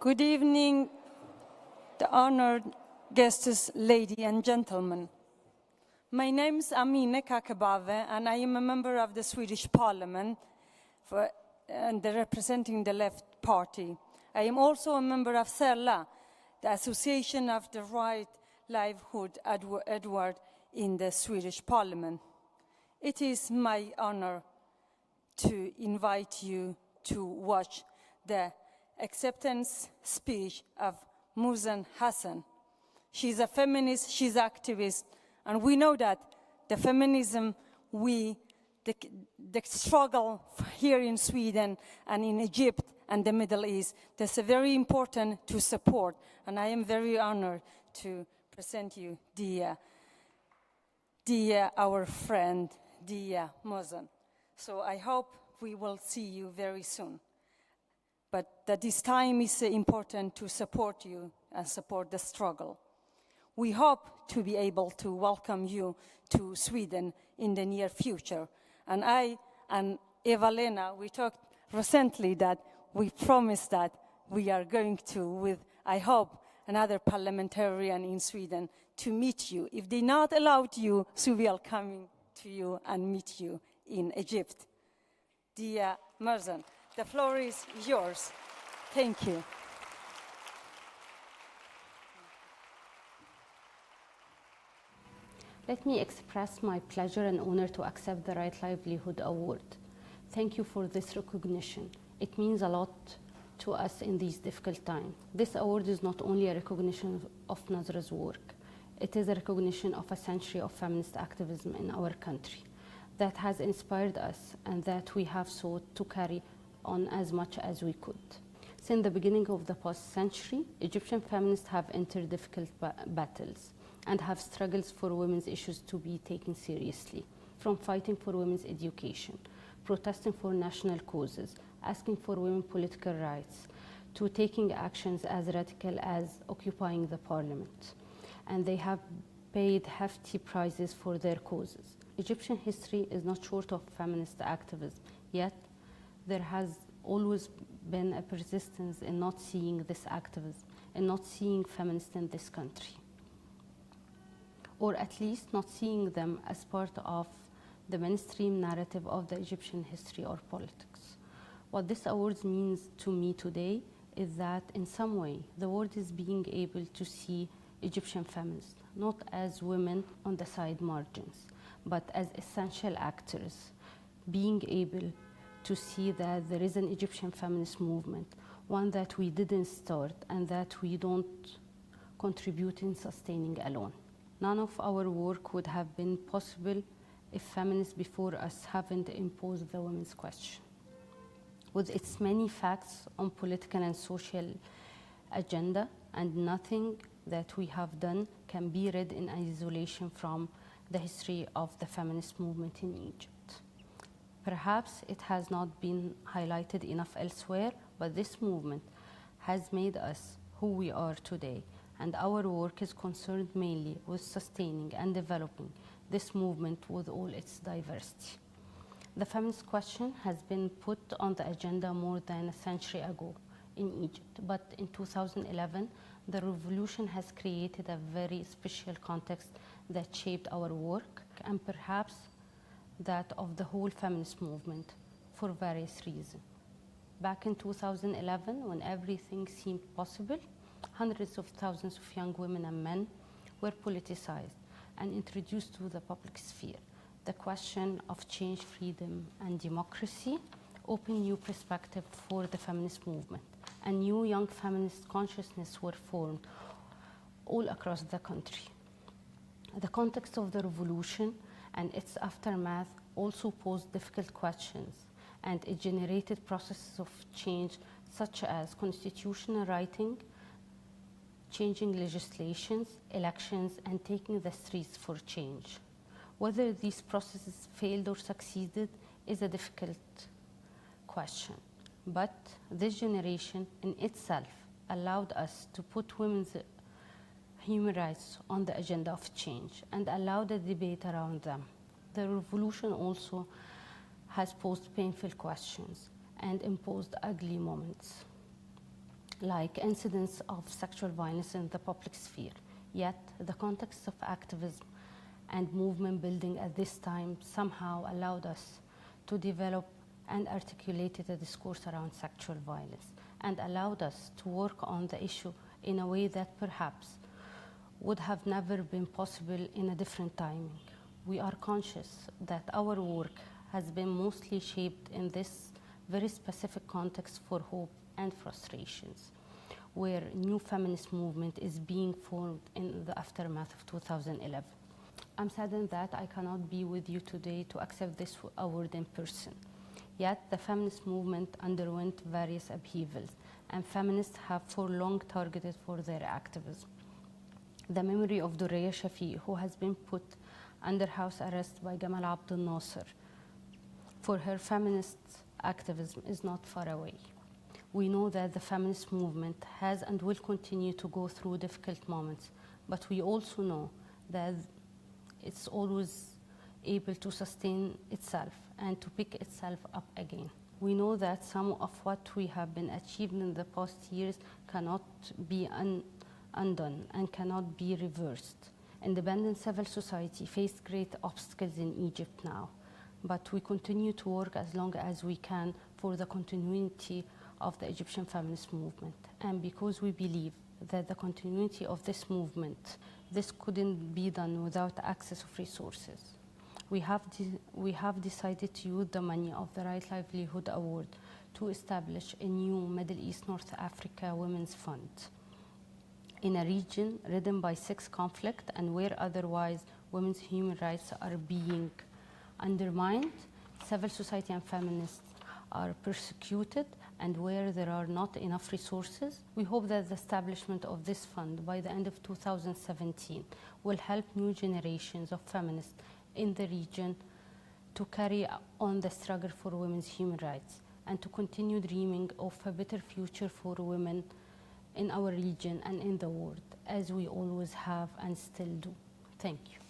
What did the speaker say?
Good evening, the honored guests, ladies and gentlemen. My name is Amine Kakabave, and I am a member of the Swedish Parliament and representing the Left Party. I am also a member of SELA, the Association of the Right Livelihood Edward in the Swedish Parliament. It is my honor to invite you to watch the acceptance speech of Mozn Hassan. She's a feminist, she's an activist, and we know that the feminism, the struggle here in Sweden and in Egypt and the Middle East, that's very important to support. And I am very honored to present you our friend, Mozn. So I hope we will see you very soon. But that this time is important to support you and support the struggle. We hope to be able to welcome you to Sweden in the near future. And I and Eva-Lena, we talked recently that we promised that we are going to, with, I hope, another parliamentarian in Sweden to meet you. If they not allowed you, so we are coming to you and meet you in Egypt. Dear Mozn, the floor is yours. Thank you. Let me express my pleasure and honor to accept the Right Livelihood Award. Thank you for this recognition. It means a lot to us in these difficult times. This award is not only a recognition of Nazra's work, it is a recognition of a century of feminist activism in our country that has inspired us and that we have sought to carry on as much as we could. Since the beginning of the past century, Egyptian feminists have entered difficult battles and have struggles for women's issues to be taken seriously, from fighting for women's education, protesting for national causes, asking for women's political rights, to taking actions as radical as occupying the parliament. And they have paid hefty prices for their causes. Egyptian history is not short of feminist activism, yet there has always been a persistence in not seeing this activism and not seeing feminists in this country, or at least not seeing them as part of the mainstream narrative of the Egyptian history or politics. What this award means to me today is that in some way the world is being able to see Egyptian feminists not as women on the side margins, but as essential actors, being able to see that there is an Egyptian feminist movement, one that we didn't start and that we don't contribute in sustaining alone. None of our work would have been possible if feminists before us haven't imposed the women's question. With its many facts on political and social agenda, and nothing that we have done can be read in isolation from the history of the feminist movement in Egypt. Perhaps it has not been highlighted enough elsewhere, but this movement has made us who we are today, and our work is concerned mainly with sustaining and developing this movement with all its diversity. The feminist question has been put on the agenda more than a century ago in Egypt, but in 2011, the revolution has created a very special context that shaped our work and perhaps that of the whole feminist movement for various reasons. Back in 2011, when everything seemed possible, hundreds of thousands of young women and men were politicized and introduced to the public sphere. The question of change, freedom, and democracy opened new perspective for the feminist movement, and new young feminist consciousness were formed all across the country. The context of the revolution and its aftermath also posed difficult questions, and it generated processes of change such as constitutional writing, changing legislations, elections, and taking the streets for change. Whether these processes failed or succeeded is a difficult question, but this generation in itself allowed us to put women's human rights on the agenda of change and allowed a debate around them. The revolution also has posed painful questions and imposed ugly moments. like incidents of sexual violence in the public sphere. Yet, the context of activism and movement building at this time somehow allowed us to develop and articulated a discourse around sexual violence, and allowed us to work on the issue in a way that perhaps would have never been possible in a different timing. We are conscious that our work has been mostly shaped in this very specific context for hope and frustrations, where new feminist movement is being formed in the aftermath of 2011. I'm saddened that I cannot be with you today to accept this award in person. Yet the feminist movement underwent various upheavals, and feminists have for long targeted for their activism. The memory of Durraya Shafi, who has been put under house arrest by Gamal Abdel Nasser for her feminist activism, is not far away. We know that the feminist movement has and will continue to go through difficult moments, but we also know that it's always able to sustain itself and to pick itself up again. We know that some of what we have been achieving in the past years cannot be undone and cannot be reversed. Independent civil society faced great obstacles in Egypt now, but we continue to work as long as we can for the continuity of the Egyptian feminist movement. And because we believe that the continuity of this movement, this couldn't be done without access of resources. We have decided to use the money of the Right Livelihood Award to establish a new Middle East North Africa Women's Fund in a region ridden by sex conflict and where otherwise women's human rights are being undermined, civil society and feminists are persecuted, and where there are not enough resources. We hope that the establishment of this fund by the end of 2017 will help new generations of feminists in the region to carry on the struggle for women's human rights and to continue dreaming of a better future for women in our region and in the world, as we always have and still do. Thank you.